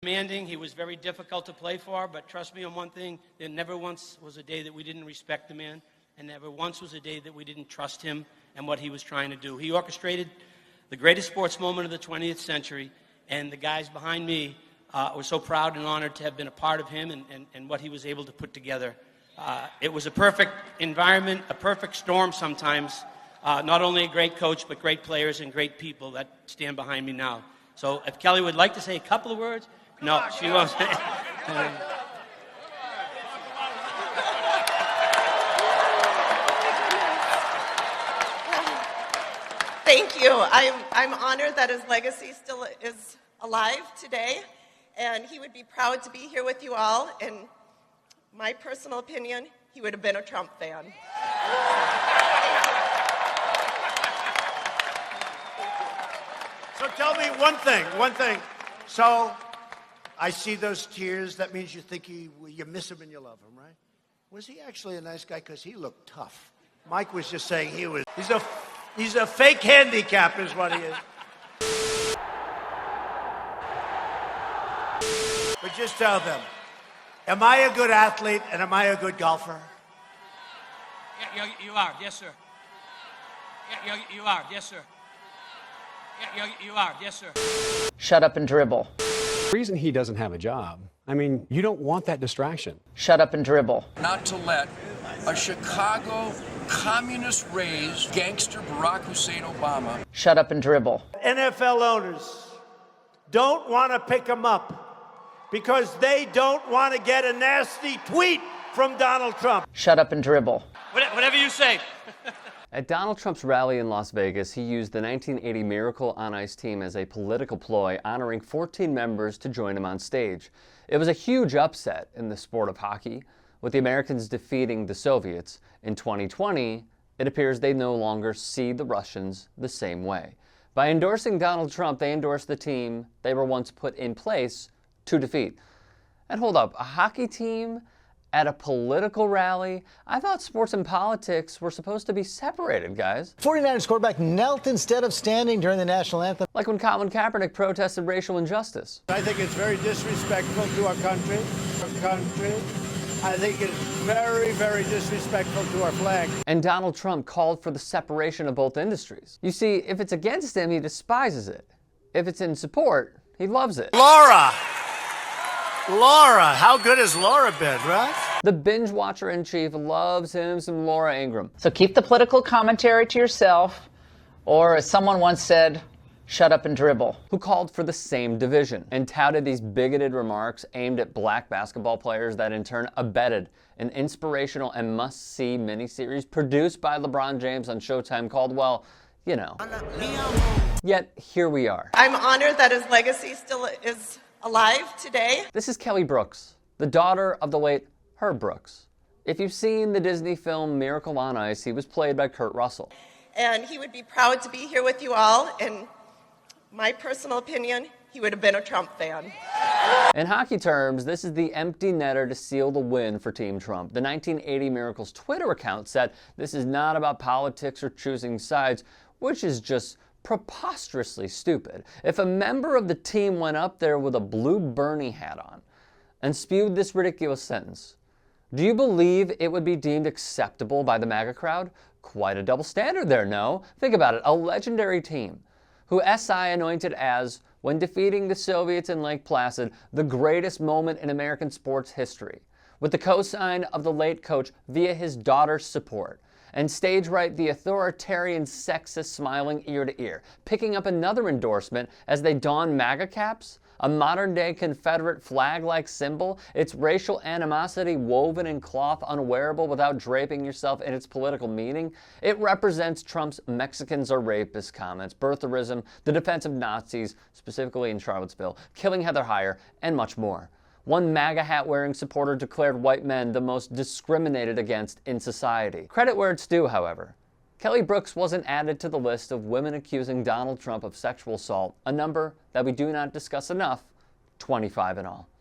Demanding, he was very difficult to play for, but trust me on one thing, there never once was a day that we didn't respect the man, and never once was a day that we didn't trust him and what he was trying to do. He orchestrated the greatest sports moment of the 20th century, and the guys behind me were so proud and honored to have been a part of him and what he was able to put together. It was a perfect environment, a perfect storm sometimes. Not only a great coach, but great players and great people that stand behind me now. So if Kelly would like to say a couple of words. No, she won't. Thank you. I'm honored that his legacy still is alive today, and he would be proud to be here with you all. In my personal opinion, he would have been a Trump fan. So tell me one thing. So I see those tears. That means you think you miss him and you love him, right? Was he actually a nice guy? Because he looked tough. Mike was just saying he's a fake handicap is what he is. But just tell them, am I a good athlete and am I a good golfer? Yeah, you are. Yes, sir. Yeah, you are. Yes, sir. Yeah, you are. Yes, sir. Shut up and dribble. The reason he doesn't have a job, I mean, you don't want that distraction. Shut up and dribble. Not to let a Chicago communist-raised gangster Barack Hussein Obama. Shut up and dribble. NFL owners don't want to pick him up because they don't want to get a nasty tweet from Donald Trump. Shut up and dribble. Whatever you say. At Donald Trump's rally in Las Vegas, he used the 1980 Miracle on Ice team as a political ploy, honoring 14 members to join him on stage. It was a huge upset in the sport of hockey, with the Americans defeating the Soviets. In 2020, it appears they no longer see the Russians the same way. By endorsing Donald Trump, they endorsed the team they were once put in place to defeat. And hold up, a hockey team at a political rally? I thought sports and politics were supposed to be separated, guys. 49ers quarterback knelt instead of standing during the national anthem. Like when Colin Kaepernick protested racial injustice. I think it's very disrespectful to our country. I think it's very, very disrespectful to our flag. And Donald Trump called for the separation of both industries. You see, if it's against him, he despises it. If it's in support, he loves it. Laura, how good has Laura been, right? The binge watcher in chief loves him some Laura Ingraham. So keep the political commentary to yourself, or as someone once said, shut up and dribble. Who called for the same division and touted these bigoted remarks aimed at black basketball players that in turn abetted an inspirational and must-see miniseries produced by LeBron James on Showtime called, well, you know. Yet here we are. I'm honored that his legacy still is alive today. This is Kelly Brooks, the daughter of the late Herb Brooks. If you've seen the Disney film Miracle on Ice, he was played by Kurt Russell. And he would be proud to be here with you all. In my personal opinion, he would have been a Trump fan. In hockey terms, this is the empty netter to seal the win for Team Trump. The 1980 Miracles Twitter account said this is not about politics or choosing sides, which is just preposterously stupid. If a member of the team went up there with a blue Bernie hat on and spewed this ridiculous sentence, do you believe it would be deemed acceptable by the MAGA crowd? Quite a double standard there, no? Think about it, a legendary team who SI anointed as, when defeating the Soviets in Lake Placid, the greatest moment in American sports history, with the cosign of the late coach via his daughter's support, and stage right the authoritarian sexist smiling ear to ear, picking up another endorsement as they don MAGA caps, a modern-day Confederate flag-like symbol, its racial animosity woven in cloth unwearable without draping yourself in its political meaning. It represents Trump's Mexicans are rapists comments, birtherism, the defense of Nazis, specifically in Charlottesville, killing Heather Heyer, and much more. One MAGA hat-wearing supporter declared white men the most discriminated against in society. Credit where it's due, however. Kelly Brooks wasn't added to the list of women accusing Donald Trump of sexual assault, a number that we do not discuss enough, 25 in all.